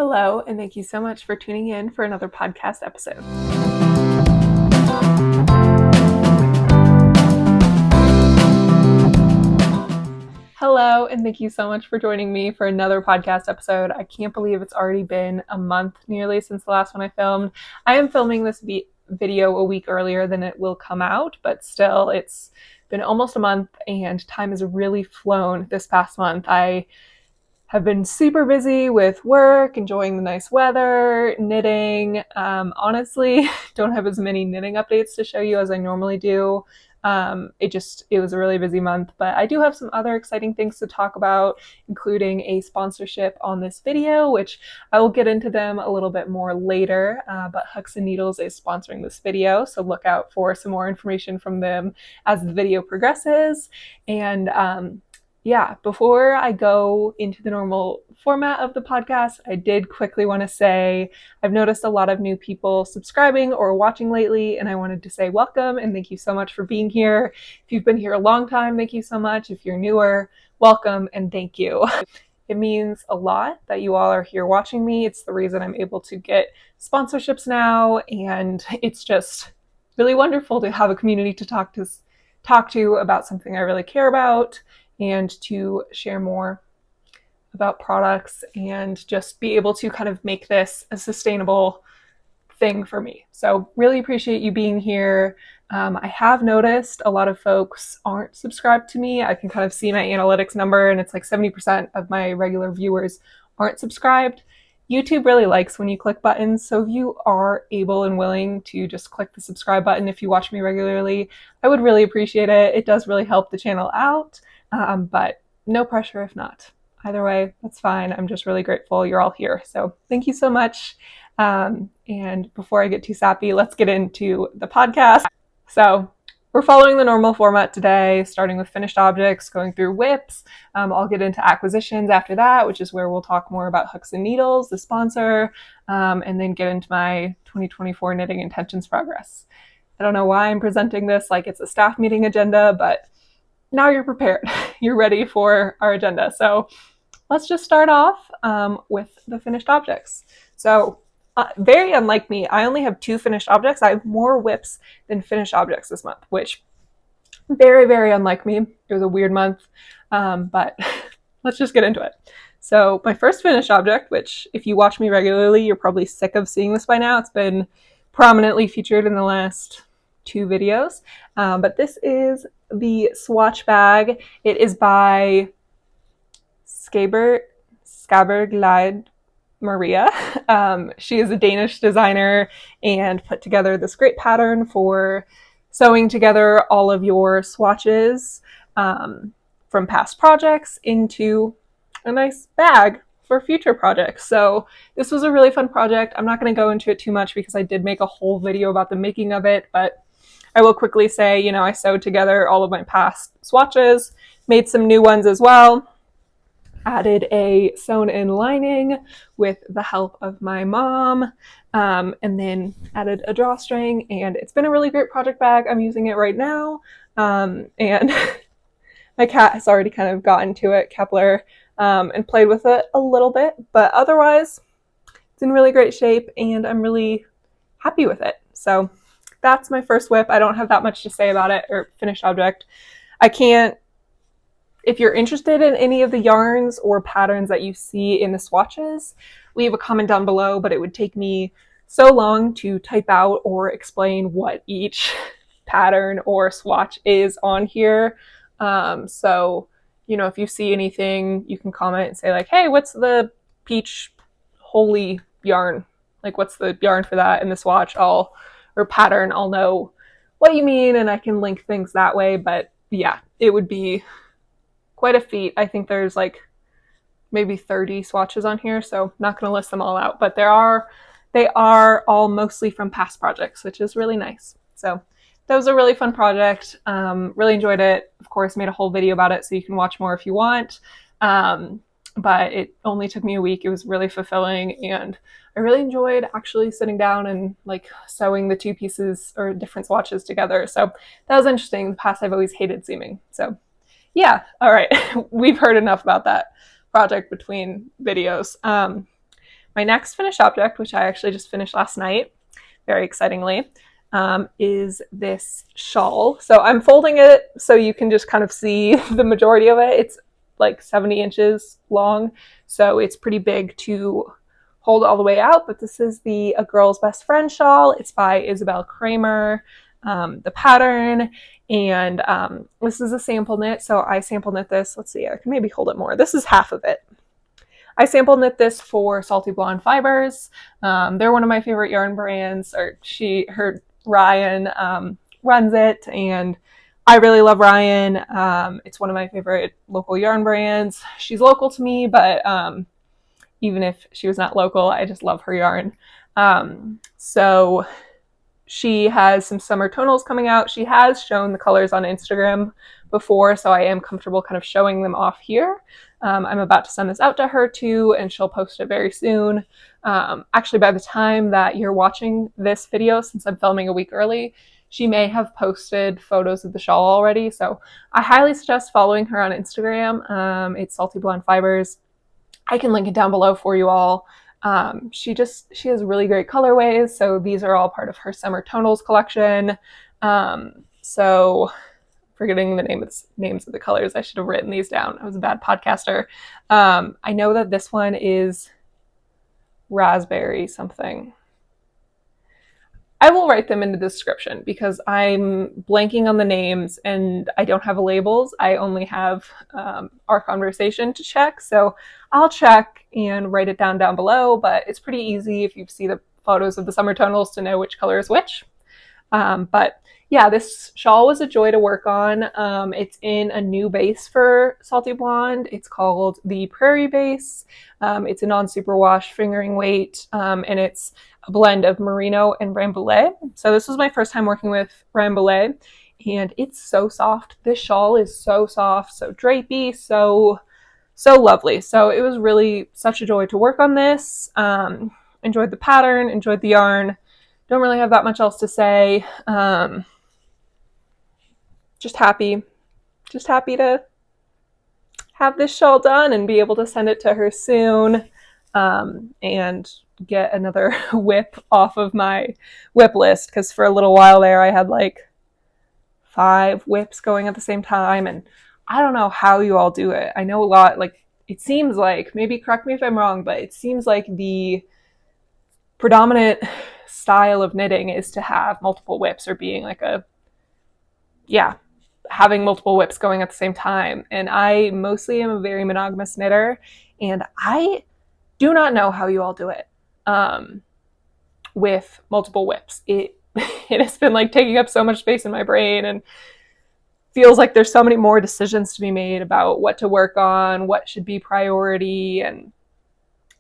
Hello, and thank you so much for tuning in for another podcast episode. Hello, and thank you so much for joining me for another podcast episode. I can't believe it's already been a month nearly since the last one I filmed. I am filming this video a week earlier than it will come out, but still, it's been almost a month and time has really flown this past month. I have been super busy with work, enjoying the nice weather, knitting. Honestly, don't have as many knitting updates to show you as I normally do. It was a really busy month, but I do have some other exciting things to talk about, including a sponsorship on this video, which I will get into them a little bit more later, but Hooks and Needles is sponsoring this video, so look out for some more information from them as the video progresses. And yeah, before I go into the normal format of the podcast, I did quickly want to say I've noticed a lot of new people subscribing or watching lately, and I wanted to say welcome and thank you so much for being here. If you've been here a long time, thank you so much. If you're newer, welcome and thank you. It means a lot that you all are here watching me. It's the reason I'm able to get sponsorships now, and it's just really wonderful to have a community to talk to about something I really care about, and to share more about products and just be able to kind of make this a sustainable thing for me. So really appreciate you being here. I have noticed a lot of folks aren't subscribed to me. I can kind of see my analytics number and it's like 70% of my regular viewers aren't subscribed. YouTube really likes when you click buttons, so if you are able and willing to just click the subscribe button if you watch me regularly, I would really appreciate it. It does really help the channel out. But no pressure if not. Either way, that's fine. I'm just really grateful you're all here. So thank you so much. And before I get too sappy, let's get into the podcast. So we're following the normal format today, starting with finished objects, going through whips. I'll get into acquisitions after that, which is where we'll talk more about Hooks and Needles, the sponsor, and then get into my 2024 knitting intentions progress. I don't know why I'm presenting this like it's a staff meeting agenda, but now you're prepared. You're ready for our agenda. So let's just start off with the finished objects. So very unlike me, I only have 2 finished objects. I have more whips than finished objects this month, which very, very unlike me. It was a weird month, but let's just get into it. So my first finished object, which if you watch me regularly, you're probably sick of seeing this by now. It's been prominently featured in the last 2 videos, but this is the swatch bag. It is by Skaberglide Maria. She is a Danish designer and put together this great pattern for sewing together all of your swatches from past projects into a nice bag for future projects. So this was a really fun project. I'm not going to go into it too much because I did make a whole video about the making of it, but I will quickly say, I sewed together all of my past swatches, made some new ones as well, added a sewn-in lining with the help of my mom, and then added a drawstring, and it's been a really great project bag. I'm using it right now, and my cat has already kind of gotten to it, Kepler, and played with it a little bit, but otherwise, it's in really great shape, and I'm really happy with it. So that's my first whip. I don't have that much to say about it, or finished object. If you're interested in any of the yarns or patterns that you see in the swatches, leave a comment down below, but it would take me so long to type out or explain what each pattern or swatch is on here. So, if you see anything, you can comment and say like, hey, what's the peach holy yarn? Like, what's the yarn for that in the swatch? Or pattern, I'll know what you mean and I can link things that way. But yeah, it would be quite a feat. I think there's like maybe 30 swatches on here, so not going to list them all out, but they are all mostly from past projects, which is really nice. So that was a really fun project. Really enjoyed it. Of course, made a whole video about it, so you can watch more if you want. But it only took me a week. It was really fulfilling, and I really enjoyed actually sitting down and like sewing the 2 pieces or different swatches together. So that was interesting. In the past, I've always hated seaming. So yeah, all right. We've heard enough about that project between videos. My my next finished object, which I actually just finished last night, very excitingly, is this shawl. So I'm folding it so you can just kind of see the majority of it. It's like 70 inches long, so it's pretty big to hold all the way out, but this is the A Girl's Best Friend shawl. It's by Isabel Kramer, the pattern, and this is a sample knit, so I sample knit this. Let's see, I can maybe hold it more. This is half of it. I sample knit this for Salty Blonde Fibers. They're one of my favorite yarn brands, or Ryan runs it, and I really love Ryan. It's one of my favorite local yarn brands. She's local to me, but even if she was not local, I just love her yarn. So she has some summer tonals coming out. She has shown the colors on Instagram before, so I am comfortable kind of showing them off here. I'm about to send this out to her too, and she'll post it very soon. Actually, by the time that you're watching this video, since I'm filming a week early, she may have posted photos of the shawl already, so I highly suggest following her on Instagram. It's Salty Blonde Fibers. I can link it down below for you all. She has really great colorways, so these are all part of her Summer Tonals collection. So forgetting the names of the colors, I should have written these down. I was a bad podcaster. I know that this one is raspberry something. I will write them in the description because I'm blanking on the names and I don't have labels. I only have our conversation to check. So I'll check and write it down below, but it's pretty easy if you see the photos of the summer tonals to know which color is which. But yeah, this shawl was a joy to work on. It's in a new base for Salty Blonde. It's called the Prairie Base. It's a non-superwash fingering weight, and it's a blend of merino and rambouillet. So this was my first time working with rambouillet, and it's so soft. This shawl is so soft, so drapey, so lovely. So it was really such a joy to work on this. Enjoyed the pattern, enjoyed the yarn. Don't really have that much else to say. Just happy to have this shawl done and be able to send it to her soon, and get another whip off of my whip list, because for a little while there I had like 5 whips going at the same time, and I don't know how you all do it. I know a lot, like it seems like, maybe correct me if I'm wrong, but it seems like the predominant style of knitting is to have multiple whips, or being like having multiple whips going at the same time. And I mostly am a very monogamous knitter, and I do not know how you all do it with multiple whips. It has been like taking up so much space in my brain, and feels like there's so many more decisions to be made about what to work on, what should be priority, and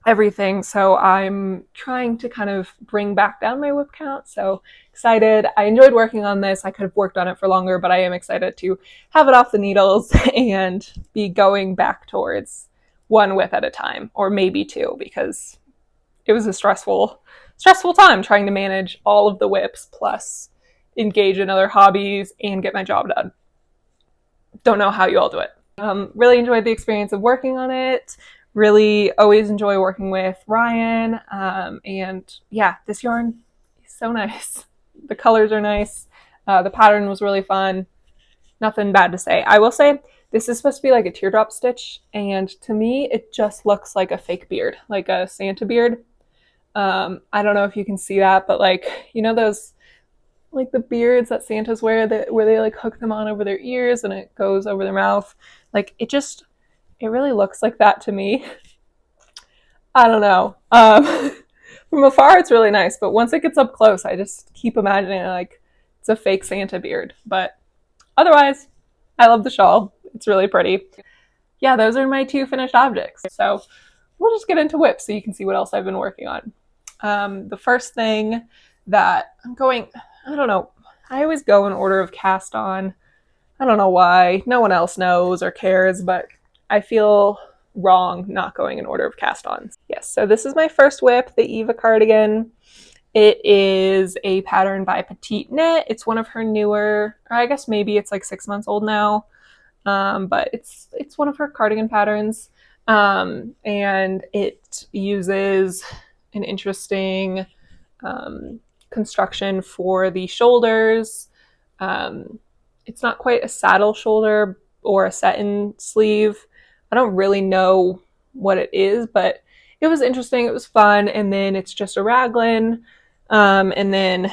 everything. So I'm trying to kind of bring back down my whip count. So excited. I enjoyed working on this. I could have worked on it for longer, but I am excited to have it off the needles and be going back towards 1 whip at a time, or maybe 2, because it was a stressful time trying to manage all of the whips plus engage in other hobbies and get my job done. Don't know how you all do it. Really enjoyed the experience of working on it. Really always enjoy working with Ryan. And yeah, this yarn is so nice. The colors are nice. The pattern was really fun. Nothing bad to say. I will say this is supposed to be like a teardrop stitch, and to me it just looks like a fake beard, like a Santa beard. I don't know if you can see that, but like, you know those like the beards that Santas wear where they like hook them on over their ears and it goes over their mouth? Like it really looks like that to me. I don't know. From afar it's really nice, but once it gets up close I just keep imagining like it's a fake Santa beard. But otherwise, I love the shawl. It's really pretty. Yeah, those are my 2 finished objects. So we'll just get into whips so you can see what else I've been working on. The first thing that I'm going, I don't know, I always go in order of cast on. I don't know why. No one else knows or cares, but I feel wrong not going in order of cast ons. Yes, so this is my first whip, the Eva cardigan. It is a pattern by Petite Knit. It's one of her newer, or I guess maybe it's like 6 months old now, but it's one of her cardigan patterns, and it uses an interesting construction for the shoulders. It's not quite a saddle shoulder or a satin sleeve. I don't really know what it is, but it was interesting. It was fun. And then it's just a raglan. And then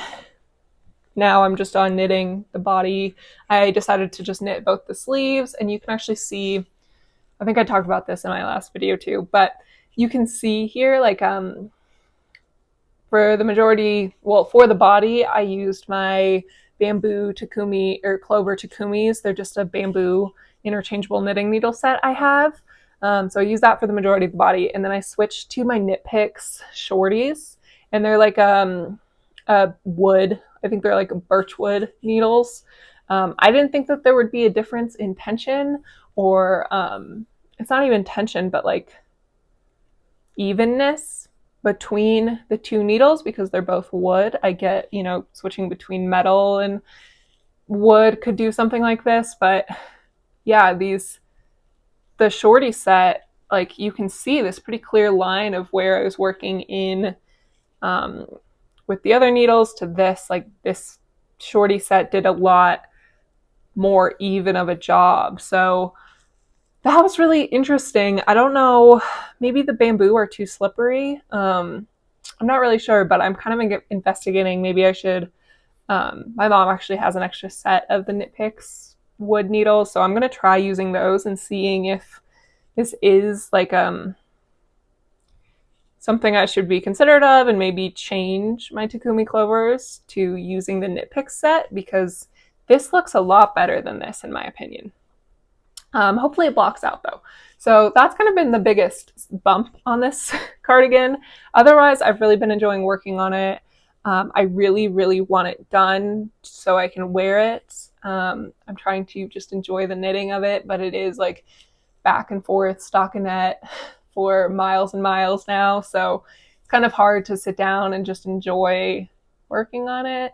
now I'm just on knitting the body. I decided to just knit both the sleeves, and you can actually see, I think I talked about this in my last video too, but you can see here, like, for the majority, well, for the body, I used my bamboo takumi or clover takumis. They're just a bamboo interchangeable knitting needle set I have. So I use that for the majority of the body. And then I switched to my Knit Picks shorties, and they're like a wood. I think they're like birchwood needles. I didn't think that there would be a difference in tension, or it's not even tension, but like evenness between the two needles, because they're both wood. I get, switching between metal and wood could do something like this, but yeah, the shorty set, like, you can see this pretty clear line of where I was working in with the other needles to this. Like, this shorty set did a lot more even of a job. So that was really interesting. I don't know, maybe the bamboo are too slippery. I'm not really sure, but I'm kind of investigating. Maybe I should, my mom actually has an extra set of the Knit Picks wood needles, so I'm going to try using those and seeing if this is like something I should be considerate of, and maybe change my Takumi clovers to using the Knit Picks set, because this looks a lot better than this in my opinion. Hopefully it blocks out though. So that's kind of been the biggest bump on this cardigan. Otherwise, I've really been enjoying working on it. I really, really want it done so I can wear it. I'm trying to just enjoy the knitting of it, but it is like back and forth stockinette for miles and miles now. So it's kind of hard to sit down and just enjoy working on it.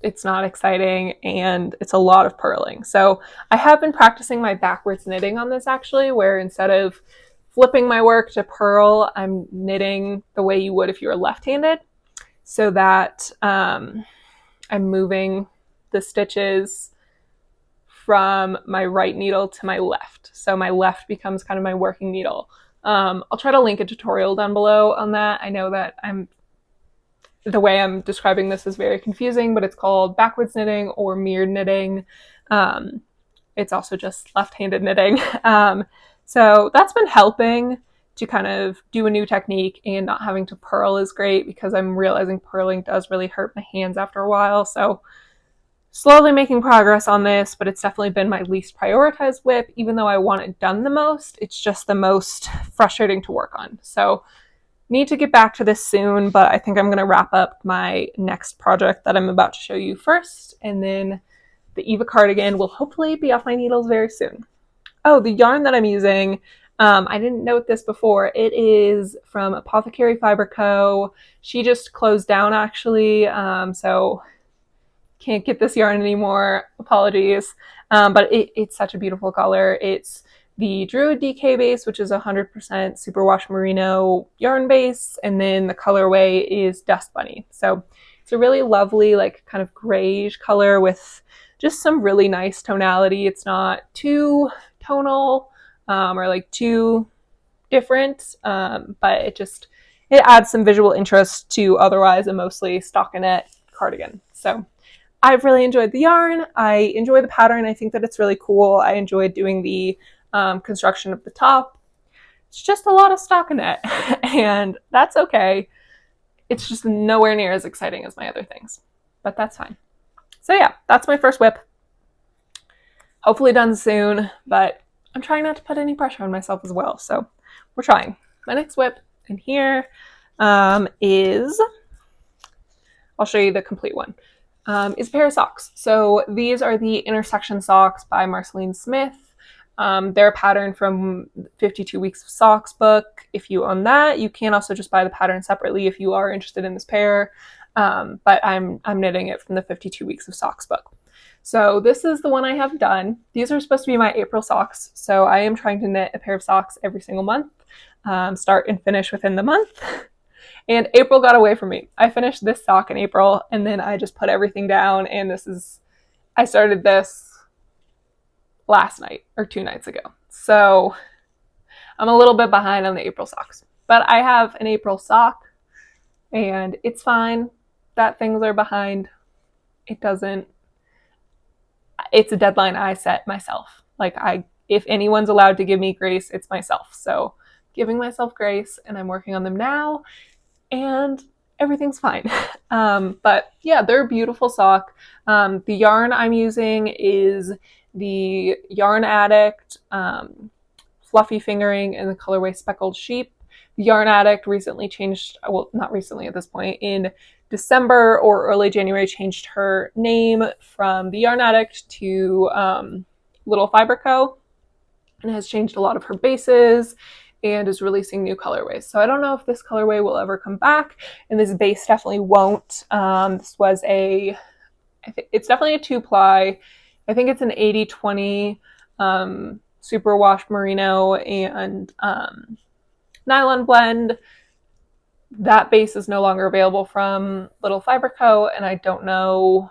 It's not exciting, and it's a lot of purling. So I have been practicing my backwards knitting on this, actually, where instead of flipping my work to purl, I'm knitting the way you would if you were left-handed, so that I'm moving the stitches from my right needle to my left. So my left becomes kind of my working needle. I'll try to link a tutorial down below on that. I know that the way I'm describing this is very confusing, but it's called backwards knitting or mirrored knitting. It's also just left-handed knitting. So that's been helping to kind of do a new technique, and not having to purl is great, because I'm realizing purling does really hurt my hands after a while. So slowly making progress on this, but it's definitely been my least prioritized whip. Even though I want it done the most, it's just the most frustrating to work on. So need to get back to this soon, but I think I'm going to wrap up my next project that I'm about to show you first, and then the Eva cardigan will hopefully be off my needles very soon. Oh, the yarn that I'm using, I didn't note this before. It is from Apothecary Fiber Co. She just closed down, actually, so can't get this yarn anymore. Apologies. But it's such a beautiful color. It's the Druid DK base, which is 100% superwash merino yarn base, and then the colorway is Dust Bunny. So it's a really lovely, like, kind of grayish color with just some really nice tonality. It's not too tonal or like too different, but it adds some visual interest to otherwise a mostly stockinette cardigan. So I've really enjoyed the yarn. I enjoy the pattern. I think that it's really cool. I enjoyed doing the construction of the top. It's just a lot of stockinette, and that's okay. It's just nowhere near as exciting as my other things, but that's fine. So yeah, that's my first whip. Hopefully done soon, but I'm trying not to put any pressure on myself as well, so we're trying. My next whip in here is, I'll show you the complete one, is a pair of socks. So these are the Intersection socks by Marceline Smith. They're a pattern from 52 Weeks of Socks book. If you own that, you can also just buy the pattern separately if you are interested in this pair. But I'm knitting it from the 52 Weeks of Socks book. So this is the one I have done. These are supposed to be my April socks. So I am trying to knit a pair of socks every single month. start and finish within the month. And April got away from me. I finished this sock in April, and then I just put everything down, and I started this last night or 2 nights ago. So I'm a little bit behind on the April socks. But I have an April sock, and it's fine that things are behind. It's a deadline I set myself. If anyone's allowed to give me grace, it's myself. So giving myself grace, and I'm working on them now, and everything's fine. But yeah, they're a beautiful sock. The yarn I'm using is the Yarn Addict fluffy fingering in the colorway Speckled Sheep. The Yarn Addict recently changed, well, not recently at this point, in December or early January, changed her name from the Yarn Addict to Little Fiber Co. and has changed a lot of her bases and is releasing new colorways. So I don't know if this colorway will ever come back, and this base definitely won't. This was it's definitely a 2-ply. I think it's an 80-20 superwash merino and nylon blend. That base is no longer available from Little Fiber Co., and I don't know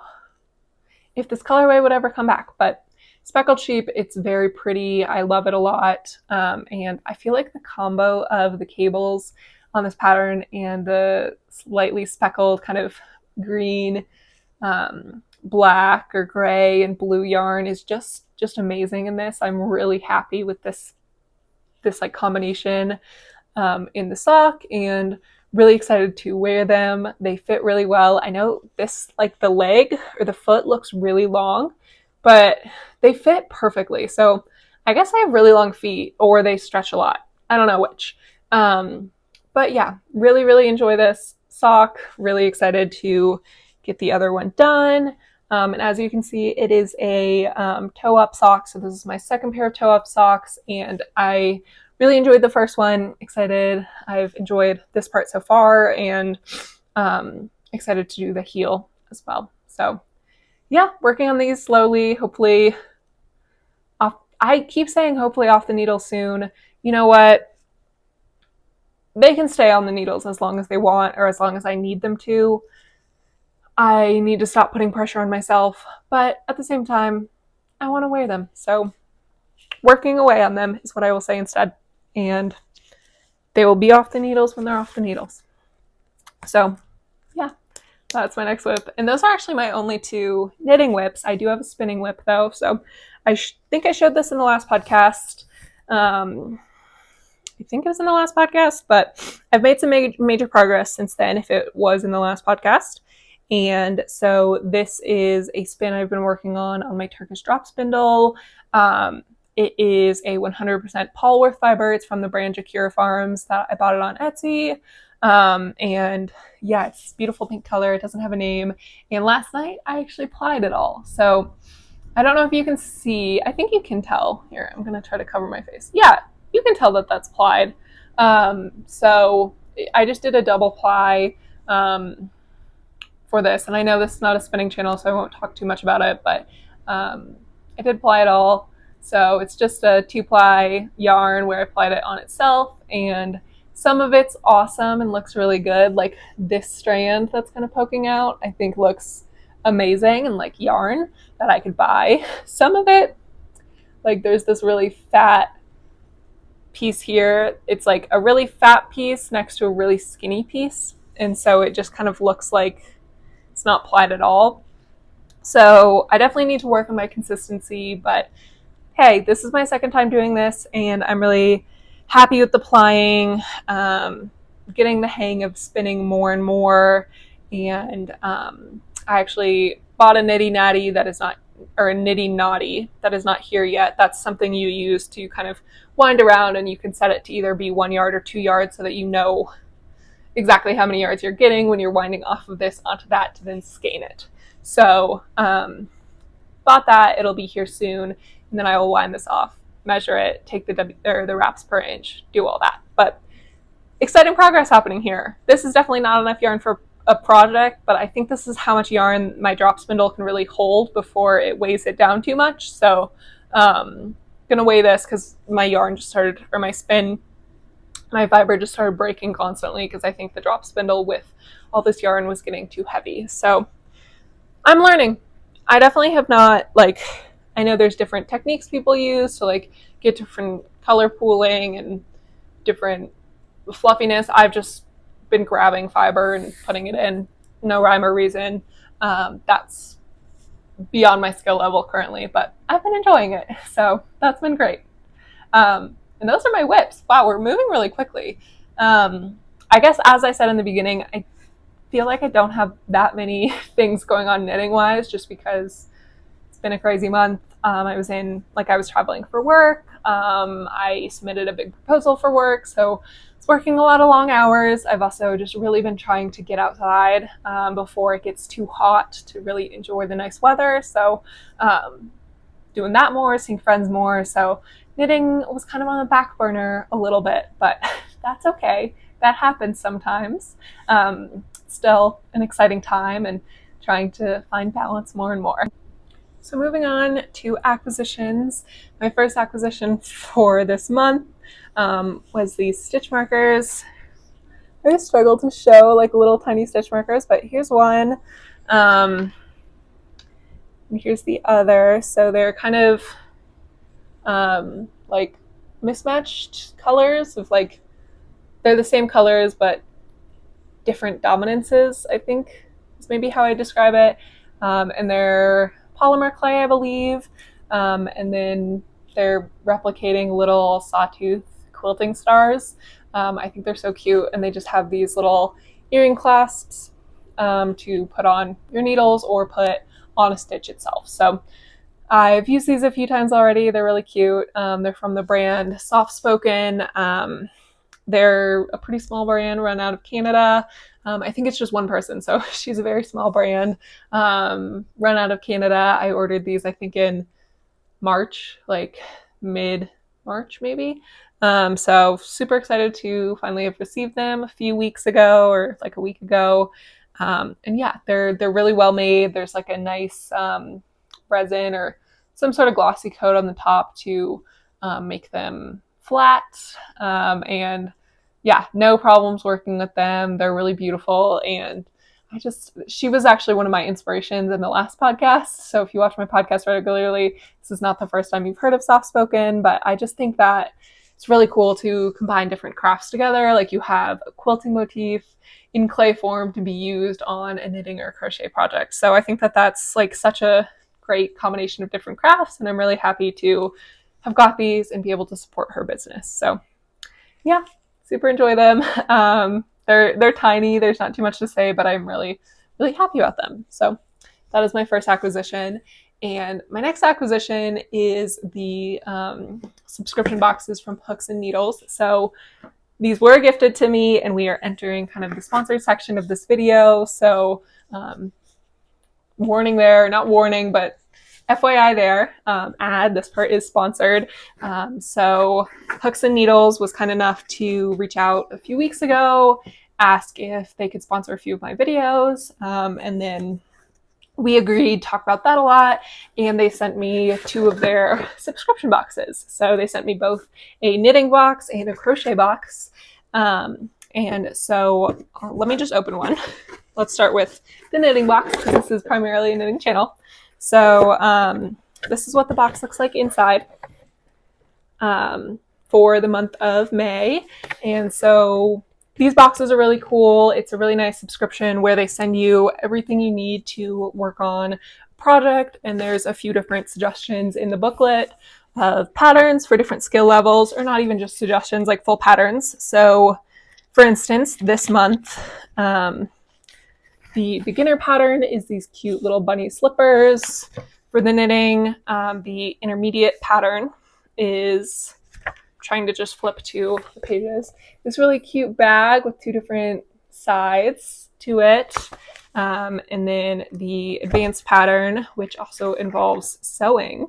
if this colorway would ever come back, but Speckled Sheep, it's very pretty. I love it a lot. And I feel like the combo of the cables on this pattern and the slightly speckled kind of green, black or gray and blue yarn is just amazing in this. I'm really happy with this like combination in the sock, and really excited to wear them. They fit really well. I know this, like the leg or the foot looks really long, but they fit perfectly. So I guess I have really long feet, or they stretch a lot. I don't know which. But yeah, really enjoy this sock. Really excited to get the other one done. And as you can see, it is a toe-up sock. So this is my second pair of toe-up socks, and I really enjoyed the first one. Excited. I've enjoyed this part so far, and excited to do the heel as well. So yeah, working on these slowly, hopefully I keep saying hopefully off the needle soon. You know what? They can stay on the needles as long as they want, or as long as I need them to. I need to stop putting pressure on myself, but at the same time, I want to wear them. So working away on them is what I will say instead. And they will be off the needles when they're off the needles. So yeah, that's my next whip. And those are actually my only 2 knitting whips. I do have a spinning whip though. So I think I showed this in the last podcast. I think it was in the last podcast, but I've made some major progress since then, if it was in the last podcast. And so this is a spin I've been working on my Turkish drop spindle. It is a 100% polwarth fiber. It's from the brand Jakira Farms. That I bought it on Etsy. And yeah, it's beautiful pink color. It doesn't have a name. And last night I actually plied it all. So I don't know if you can see. I think you can tell. Here, I'm going to try to cover my face. Yeah, you can tell that that's plied. So I just did a double ply for this. And I know this is not a spinning channel, so I won't talk too much about it. But I did ply it all. So it's just a 2-ply yarn where I plied it on itself. And some of it's awesome and looks really good. Like this strand that's kind of poking out, I think looks amazing and like yarn that I could buy. Some of it, like there's this really fat piece here. It's like a really fat piece next to a really skinny piece. And so it just kind of looks like it's not plied at all. So I definitely need to work on my consistency, but hey, this is my second time doing this, and I'm really happy with the plying, getting the hang of spinning more and more. And I actually bought a nitty natty that is not, or a nitty naughty that is not here yet. That's something you use to kind of wind around, and you can set it to either be 1 yard or 2 yards so that you know exactly how many yards you're getting when you're winding off of this onto that to then skein it. So bought that. It'll be here soon. And then I will wind this off, measure it, take the wraps per inch, do all that. But exciting progress happening here. This is definitely not enough yarn for a project, but I think this is how much yarn my drop spindle can really hold before it weighs it down too much. So gonna weigh this because my yarn just started, or my spin my fiber just started breaking constantly because I think the drop spindle with all this yarn was getting too heavy. So I'm learning. I definitely have not, like, I know there's different techniques people use to like get different color pooling and different fluffiness. I've just been grabbing fiber and putting it in, no rhyme or reason. That's beyond my skill level currently, but I've been enjoying it, so that's been great. And those are my whips. Wow, we're moving really quickly. I guess, as I said in the beginning, I feel like I don't have that many things going on knitting wise, just because it's been a crazy month. I was traveling for work. I submitted a big proposal for work, so it's working a lot of long hours. I've also just really been trying to get outside before it gets too hot to really enjoy the nice weather. So doing that more, seeing friends more. So knitting was kind of on the back burner a little bit, but that's okay. That happens sometimes. Still an exciting time and trying to find balance more and more. So moving on to acquisitions. My first acquisition for this month was these stitch markers. I really struggle to show like little tiny stitch markers, but here's one. And here's the other. So they're kind of like mismatched colors of like, they're the same colors, but different dominances, I think is maybe how I describe it. And they're polymer clay, I believe. And then they're replicating little sawtooth quilting stars. I think they're so cute, and they just have these little earring clasps to put on your needles or put on a stitch itself. So I've used these a few times already. They're really cute. They're from the brand Soft Spoken. They're a pretty small brand, run out of Canada. I think it's just one person, so she's a very small brand. Run out of Canada. I ordered these, I think, in March, like mid-March maybe. So super excited to finally have received them a few weeks ago, or like a week ago. And yeah, they're really well made. There's like a nice resin or some sort of glossy coat on the top to make them flat. And yeah, no problems working with them. They're really beautiful. And she was actually one of my inspirations in the last podcast. So if you watch my podcast regularly, this is not the first time you've heard of Soft Spoken, but I just think that it's really cool to combine different crafts together. Like you have a quilting motif in clay form to be used on a knitting or crochet project. So I think that that's like such a great combination of different crafts, and I'm really happy to have got these and be able to support her business. So yeah, super enjoy them. They're tiny. There's not too much to say, but I'm really, really happy about them. So that is my first acquisition. And my next acquisition is the subscription boxes from Hooks and Needles. So these were gifted to me, and we are entering kind of the sponsored section of this video. So warning there, not warning, but FYI there, this part is sponsored. So Hooks and Needles was kind enough to reach out a few weeks ago, ask if they could sponsor a few of my videos, and then we agreed, talk about that a lot, and they sent me 2 of their subscription boxes. So they sent me both a knitting box and a crochet box. And so let me just open one. Let's start with the knitting box, because this is primarily a knitting channel. So this is what the box looks like inside for the month of May. And so these boxes are really cool. It's a really nice subscription where they send you everything you need to work on a project. And there's a few different suggestions in the booklet of patterns for different skill levels, or not even just suggestions, like full patterns. So for instance, this month, the beginner pattern is these cute little bunny slippers for the knitting. The intermediate pattern is, trying to just flip to the pages, this really cute bag with 2 different sides to it. And then the advanced pattern, which also involves sewing,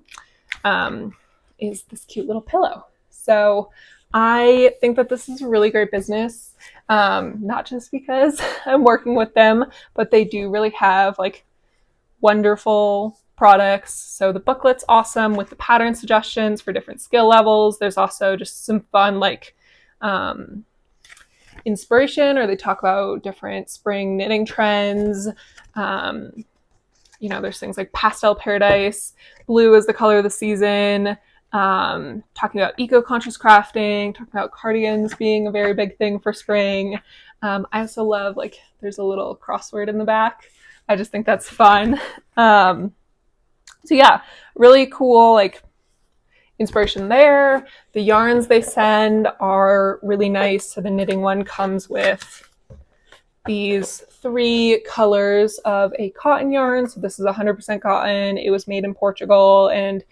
is this cute little pillow. So I think that this is a really great business, not just because I'm working with them, but they do really have like wonderful products. So the booklet's awesome with the pattern suggestions for different skill levels. There's also just some fun like inspiration, or they talk about different spring knitting trends. You know, there's things like pastel paradise, blue is the color of the season, talking about eco-conscious crafting, talking about cardigans being a very big thing for spring. I also love, like, there's a little crossword in the back. I just think that's fun. So yeah, really cool, like, inspiration there. The yarns they send are really nice. So the knitting one comes with these 3 colors of a cotton yarn. So this is 100% cotton. It was made in Portugal, and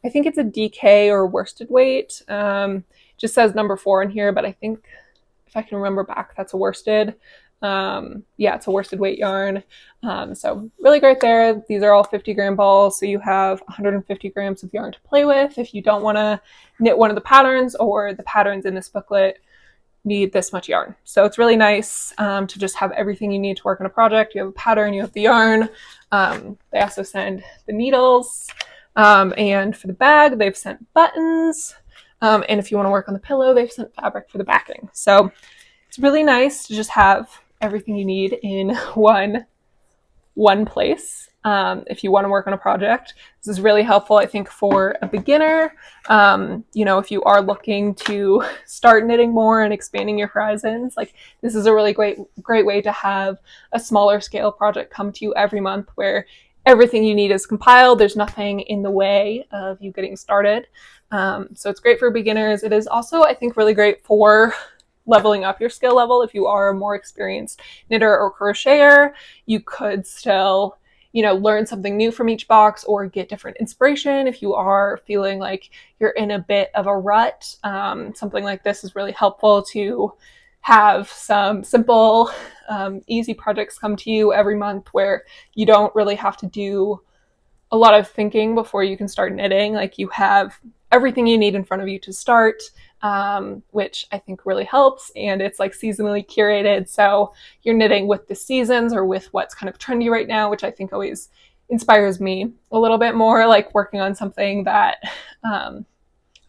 I think it's a DK or worsted weight. Just says number 4 in here, but I think if I can remember back, that's a worsted. Yeah, it's a worsted weight yarn. So really great there. These are all 50-gram balls, so you have 150 grams of yarn to play with. If you don't want to knit one of the patterns, or the patterns in this booklet need this much yarn. So it's really nice to just have everything you need to work on a project. You have a pattern, you have the yarn. They also send the needles. And for the bag, they've sent buttons. And if you want to work on the pillow, they've sent fabric for the backing. So it's really nice to just have everything you need in one place. If you want to work on a project, this is really helpful, I think, for a beginner. You know, if you are looking to start knitting more and expanding your horizons, like, this is a really great way to have a smaller scale project come to you every month, where everything you need is compiled. There's nothing in the way of you getting started. So it's great for beginners. It is also, I think, really great for leveling up your skill level. If you are a more experienced knitter or crocheter, you could still, you know, learn something new from each box, or get different inspiration. If you are feeling like you're in a bit of a rut, something like this is really helpful to have some simple, easy projects come to you every month, where you don't really have to do a lot of thinking before you can start knitting. Like, you have everything you need in front of you to start, which I think really helps. And it's like seasonally curated, so you're knitting with the seasons, or with what's kind of trendy right now, which I think always inspires me a little bit more, like working on something that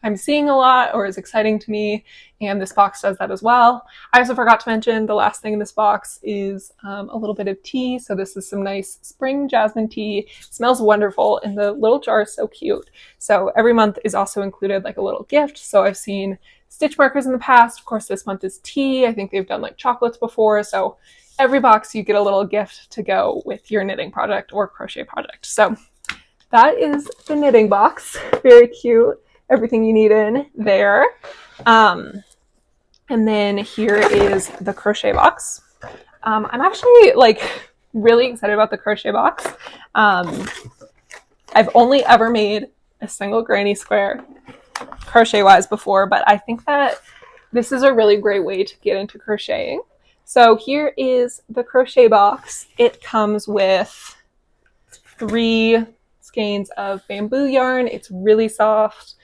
I'm seeing a lot or is exciting to me, and this box does that as well. I also forgot to mention, the last thing in this box is a little bit of tea. So this is some nice spring jasmine tea. It smells wonderful, and the little jar is so cute. So every month is also included like a little gift. So I've seen stitch markers in the past. Of course, this month is tea. I think they've done like chocolates before. So every box you get a little gift to go with your knitting project or crochet project. So that is the knitting box. Very cute. Everything you need in there. And then here is the crochet box. I'm actually like really excited about the crochet box. I've only ever made a single granny square crochet wise before, but I think that this is a really great way to get into crocheting. So here is the crochet box. It comes with 3 skeins of bamboo yarn. It's really soft.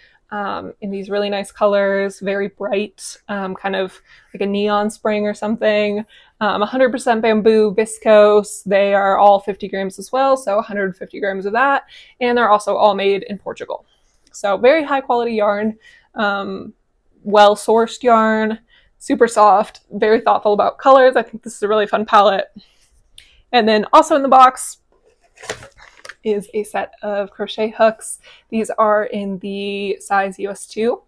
In these really nice colors, very bright, kind of like a neon spring or something. 100% bamboo viscose. They are all 50 grams as well, so 150 grams of that. And they're also all made in Portugal. So very high quality yarn, well-sourced yarn, super soft, very thoughtful about colors. I think this is a really fun palette. And then also in the box is a set of crochet hooks. These are in the size US2,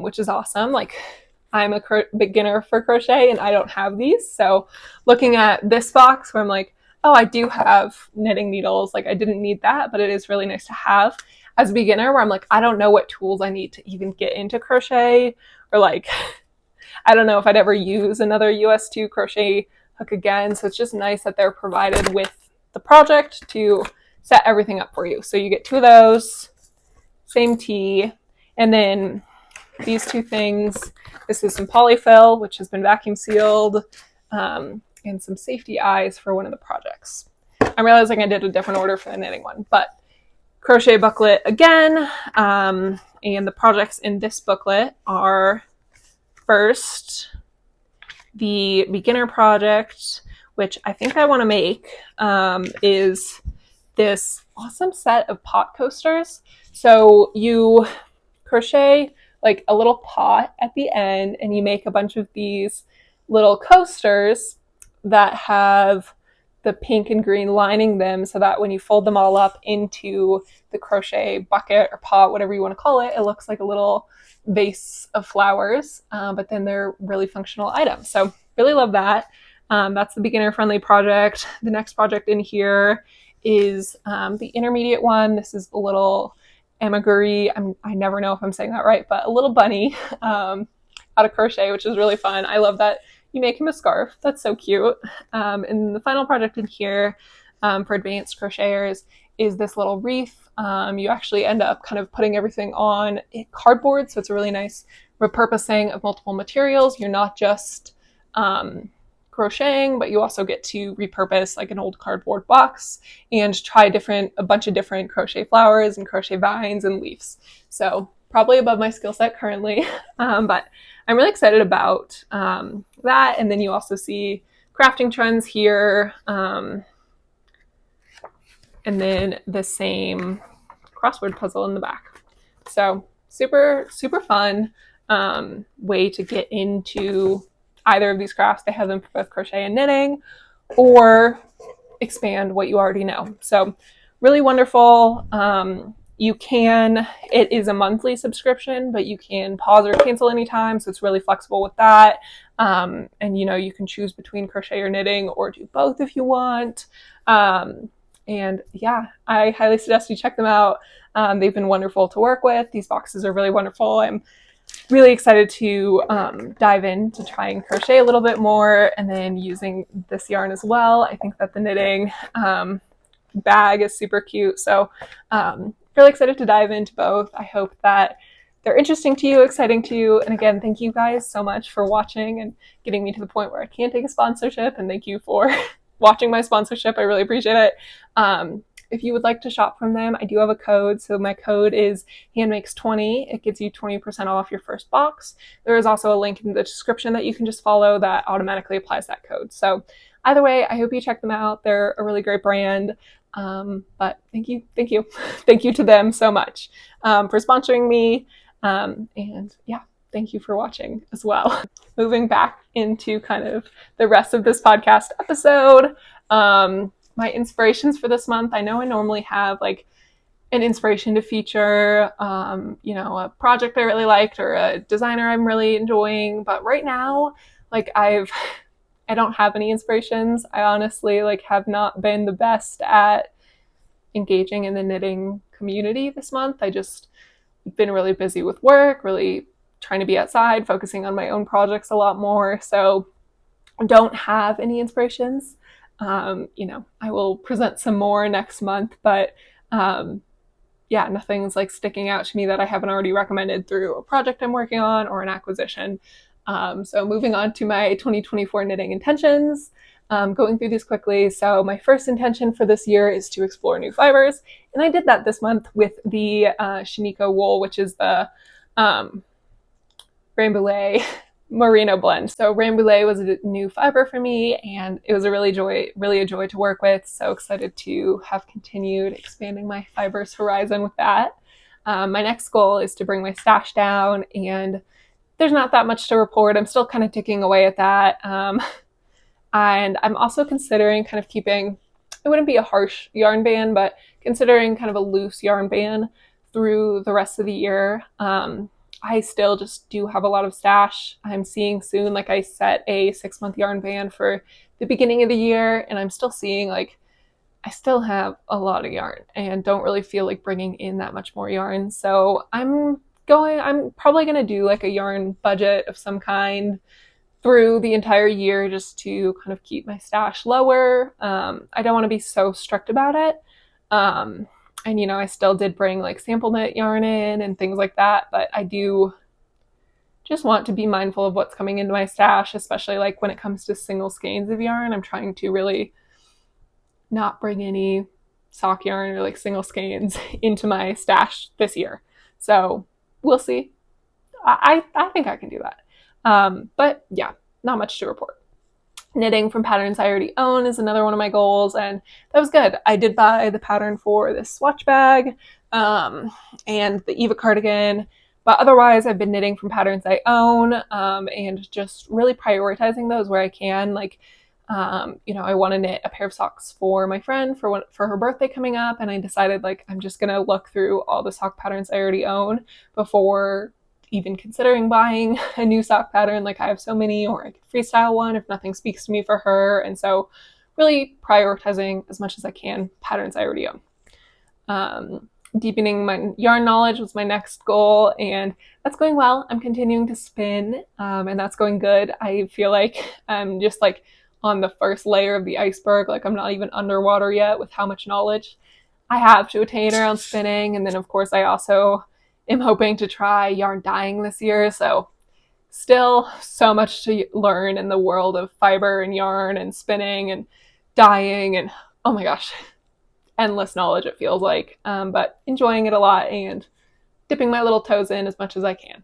which is awesome. Like, I'm a beginner for crochet and I don't have these. So looking at this box where I'm like, oh, I do have knitting needles. Like, I didn't need that, but it is really nice to have as a beginner, where I'm like, I don't know what tools I need to even get into crochet, or like, I don't know if I'd ever use another US2 crochet hook again. So it's just nice that they're provided with the project to set everything up for you. So you get 2 of those, same tea, and then these 2 things. This is some polyfill, which has been vacuum sealed, and some safety eyes for one of the projects. I'm realizing I did a different order for the knitting one, but crochet booklet again. And the projects in this booklet are, first, the beginner project, which I think I want to make, is this awesome set of pot coasters. So you crochet like a little pot at the end, and you make a bunch of these little coasters that have the pink and green lining them, so that when you fold them all up into the crochet bucket or pot, whatever you want to call it, it looks like a little vase of flowers, but then they're really functional items. So really love that. That's the beginner friendly project. The next project in here is the intermediate one. This is a little amigurumi. I never know if I'm saying that right, but a little bunny out of crochet, which is really fun. I love that you make him a scarf. That's so cute. And the final project in here for advanced crocheters is this little wreath. You actually end up kind of putting everything on cardboard, so it's a really nice repurposing of multiple materials. You're not just crocheting, but you also get to repurpose like an old cardboard box and try a bunch of different crochet flowers and crochet vines and leaves. So probably above my skill set currently, but I'm really excited about that. And then you also see crafting trends here, and then the same crossword puzzle in the back. So super, super fun way to get into either of these crafts. They have them for both crochet and knitting, or expand what you already know. So really wonderful. It is a monthly subscription, but you can pause or cancel anytime, so it's really flexible with that. And you can choose between crochet or knitting, or do both if you want. And yeah, I highly suggest you check them out. They've been wonderful to work with. These boxes are really wonderful. I'm really excited to dive in to try and crochet a little bit more, and then using this yarn as well. I think that the knitting bag is super cute. So really excited to dive into both. I hope that they're interesting to you, exciting to you. And again, thank you guys so much for watching and getting me to the point where I can take a sponsorship. And thank you for watching my sponsorship. I really appreciate it. If you would like to shop from them, I do have a code. So my code is handmakes20. It gives you 20% off your first box. There is also a link in the description that you can just follow that automatically applies that code. So either way, I hope you check them out. They're a really great brand. But thank you to them so much for sponsoring me. And yeah, thank you for watching as well. Moving back into kind of the rest of this podcast episode, my inspirations for this month. I know I normally have like an inspiration to feature, a project I really liked or a designer I'm really enjoying. But right now, like I don't have any inspirations. I honestly have not been the best at engaging in the knitting community this month. I just been really busy with work, really trying to be outside, focusing on my own projects a lot more. So I don't have any inspirations. I will present some more next month, but nothing's sticking out to me that I haven't already recommended through a project I'm working on or an acquisition. So moving on to my 2024 knitting intentions, going through these quickly. So my first intention for this year is to explore new fibers. And I did that this month with the Shiniko wool, which is the Rambouillet merino blend. So Rambouillet was a new fiber for me, and it was really a joy to work with. So excited to have continued expanding my fibers horizon with that. My next goal is to bring my stash down, and there's not that much to report. I'm still kind of ticking away at that. And I'm also considering kind of keeping, it wouldn't be a harsh yarn ban, but considering kind of a loose yarn ban through the rest of the year. I still just do have a lot of stash. I'm seeing soon, I set a 6-month yarn ban for the beginning of the year, and I'm still seeing I still have a lot of yarn and don't really feel like bringing in that much more yarn. So I'm probably going to do a yarn budget of some kind through the entire year, just to kind of keep my stash lower. I don't want to be so strict about it. And, I still did bring sample knit yarn in and things like that, but I do just want to be mindful of what's coming into my stash, especially when it comes to single skeins of yarn. I'm trying to really not bring any sock yarn or single skeins into my stash this year. So we'll see. I think I can do that. But yeah, not much to report. Knitting from patterns I already own is another one of my goals, and that was good. I did buy the pattern for this swatch bag and the Eva cardigan But otherwise, I've been knitting from patterns I own, and just really prioritizing those where I can. Like, I want to knit a pair of socks for my friend for her birthday coming up, and I decided like I'm just gonna look through all the sock patterns I already own before even considering buying a new sock pattern. Like I have so many, or I could freestyle one if nothing speaks to me for her. And so really prioritizing as much as I can patterns I already own. Deepening my yarn knowledge was my next goal, and that's going well. I'm continuing to spin, and that's going good. I feel like I'm just like on the first layer of the iceberg. Like I'm not even underwater yet with how much knowledge I have to attain around spinning. And then of course I also am hoping to try yarn dyeing this year. So still so much to learn in the world of fiber and yarn and spinning and dyeing, and oh my gosh, endless knowledge it feels like, but enjoying it a lot and dipping my little toes in as much as I can.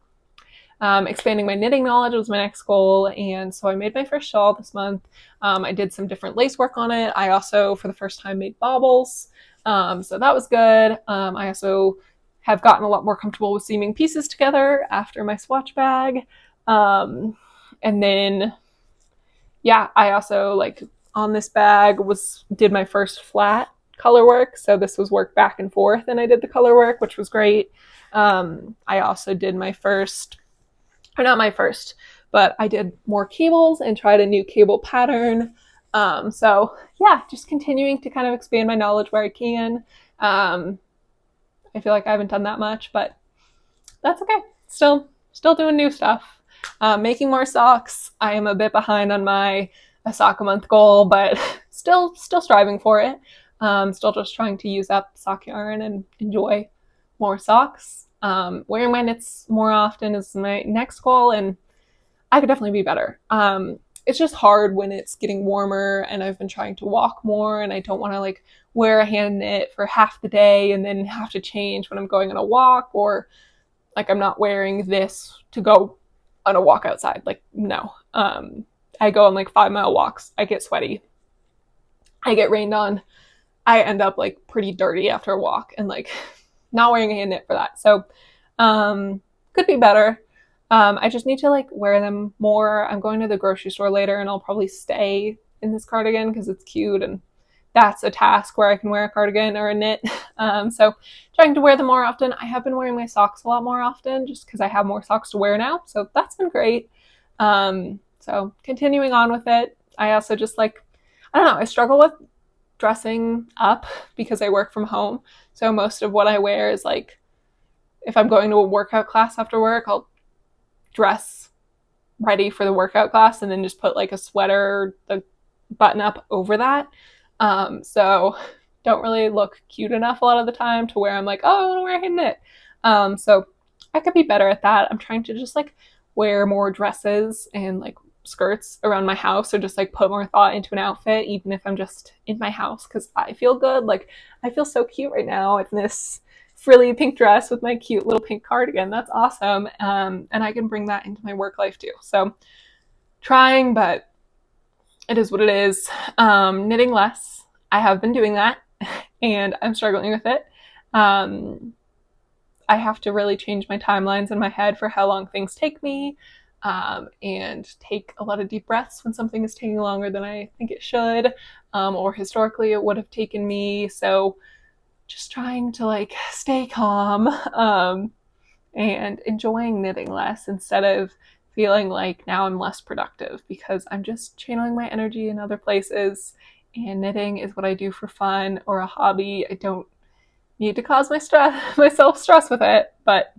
Expanding my knitting knowledge was my next goal, and so I made my first shawl this month. I did some different lace work on it. I also, for the first time, made baubles, so that was good. I also have gotten a lot more comfortable with seaming pieces together after my swatch bag. And then, yeah, I also, like, on this bag did my first flat color work. So this was work back and forth, and I did the color work, which was great. I also did my first, or not my first, but I did more cables and tried a new cable pattern. So yeah, just continuing to kind of expand my knowledge where I can. I feel like I haven't done that much, but that's okay. Still doing new stuff. Making more socks. I am a bit behind on my a sock a month goal, but still striving for it. Still just trying to use up sock yarn and enjoy more socks. Wearing my knits more often is my next goal, and I could definitely be better. It's just hard when it's getting warmer and I've been trying to walk more, and I don't want to like wear a hand knit for half the day and then have to change when I'm going on a walk, or like I'm not wearing this to go on a walk outside. Like, no. I go on like 5-mile walks. I get sweaty. I get rained on. I end up like pretty dirty after a walk, and like not wearing a hand knit for that. So could be better. I just need to like wear them more. I'm going to the grocery store later, and I'll probably stay in this cardigan because it's cute, and that's a task where I can wear a cardigan or a knit. So trying to wear them more often. I have been wearing my socks a lot more often just because I have more socks to wear now. So that's been great. So continuing on with it. I also just like, I don't know, I struggle with dressing up because I work from home. So most of what I wear is like, if I'm going to a workout class after work, I'll dress ready for the workout class and then just put like a sweater, the button up over that. So don't really look cute enough a lot of the time to where I'm like, oh, I want to wear a hand knit. So I could be better at that. I'm trying to just like wear more dresses and like skirts around my house, or just like put more thought into an outfit, even if I'm just in my house, because I feel good. Like I feel so cute right now in this frilly pink dress with my cute little pink cardigan. That's awesome. And I can bring that into my work life too. So trying, but it is what it is. Knitting less. I have been doing that and I'm struggling with it. I have to really change my timelines in my head for how long things take me, and take a lot of deep breaths when something is taking longer than I think it should, or historically it would have taken me. So just trying to like stay calm, and enjoying knitting less instead of feeling like now I'm less productive, because I'm just channeling my energy in other places, and knitting is what I do for fun or a hobby. I don't need to cause myself stress with it, but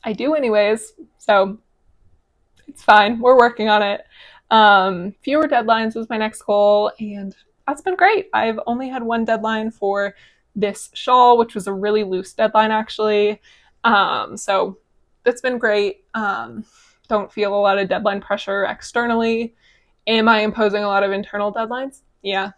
I do anyways. So it's fine. We're working on it. Fewer deadlines was my next goal, and that's been great. I've only had one deadline for this shawl, which was a really loose deadline actually. So that's been great. Don't feel a lot of deadline pressure externally. Am I imposing a lot of internal deadlines? Yeah.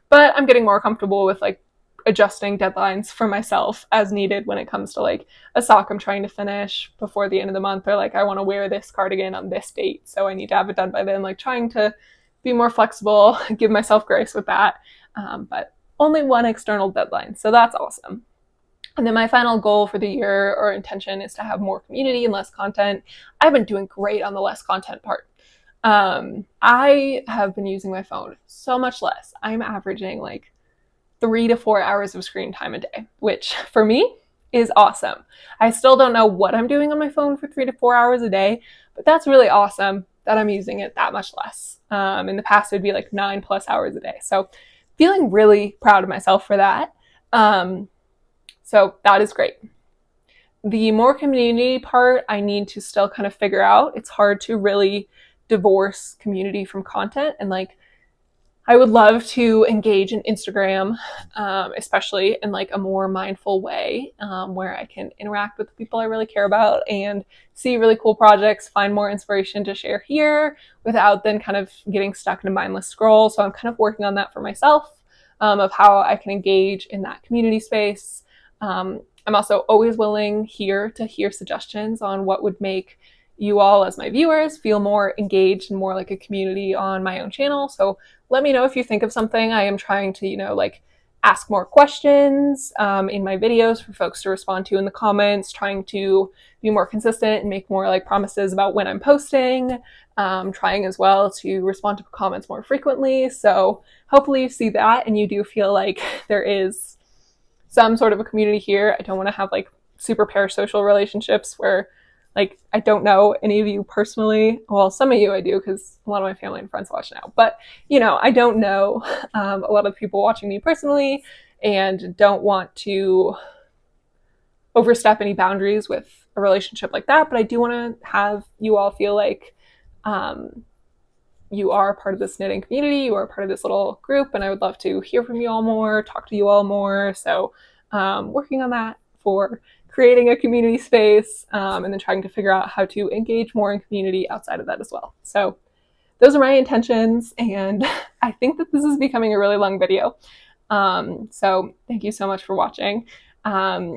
But I'm getting more comfortable with like adjusting deadlines for myself as needed when it comes to like a sock I'm trying to finish before the end of the month, or like I want to wear this cardigan on this date, so I need to have it done by then. Like trying to be more flexible, give myself grace with that. But only one external deadline, so that's awesome. And then my final goal for the year or intention is to have more community and less content. I've been doing great on the less content part. I have been using my phone so much less. I'm averaging like 3 to 4 hours of screen time a day, which for me is awesome. I still don't know what I'm doing on my phone for 3 to 4 hours a day, but that's really awesome that I'm using it that much less. In the past, it would be like 9+ hours a day. So feeling really proud of myself for that. So that is great. The more community part, I need to still kind of figure out. It's hard to really divorce community from content. And like, I would love to engage in Instagram, especially in like a more mindful way, where I can interact with the people I really care about and see really cool projects, find more inspiration to share here without then kind of getting stuck in a mindless scroll. So I'm kind of working on that for myself, of how I can engage in that community space. I'm also always willing here to hear suggestions on what would make you all as my viewers feel more engaged and more like a community on my own channel. So let me know if you think of something. I am trying to, like ask more questions in my videos for folks to respond to in the comments, trying to be more consistent and make more like promises about when I'm posting, trying as well to respond to comments more frequently. So hopefully you see that and you do feel like there is some sort of a community here. I don't want to have like super parasocial relationships where like I don't know any of you personally. Well, some of you I do because a lot of my family and friends watch now. But, I don't know a lot of people watching me personally and don't want to overstep any boundaries with a relationship like that. But I do want to have you all feel like you are part of this knitting community. You are part of this little group. And I would love to hear from you all more, talk to you all more. So working on that for creating a community space, and then trying to figure out how to engage more in community outside of that as well. So those are my intentions, and I think that this is becoming a really long video. So thank you so much for watching. I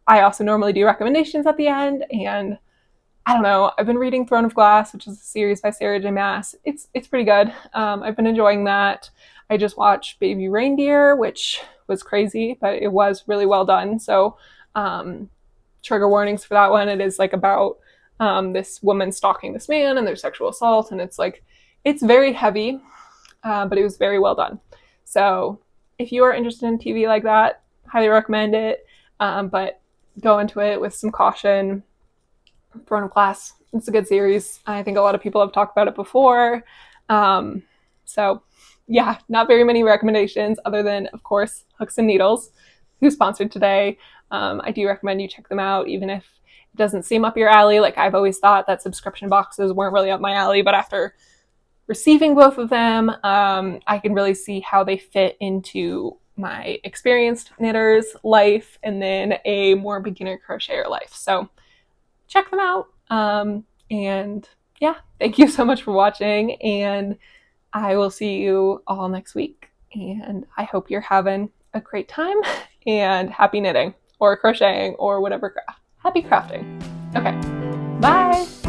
also normally do recommendations at the end, and I don't know, I've been reading Throne of Glass, which is a series by Sarah J. Maas. It's pretty good. I've been enjoying that. I just watched Baby Reindeer, which was crazy, but it was really well done. So trigger warnings for that one. It is like about this woman stalking this man and their sexual assault, and it's very heavy, but it was very well done. So if you are interested in TV like that, highly recommend it, but go into it with some caution. Throne of Glass, it's a good series. I think a lot of people have talked about it before. So yeah, not very many recommendations other than, of course, Hooks and Needles, who's sponsored today. I do recommend you check them out, even if it doesn't seem up your alley. Like I've always thought that subscription boxes weren't really up my alley, but after receiving both of them, I can really see how they fit into my experienced knitter's life and then a more beginner crocheter life. So check them out. And yeah, thank you so much for watching, and I will see you all next week. And I hope you're having a great time and happy knitting or crocheting or whatever craft. Happy crafting. Okay, bye.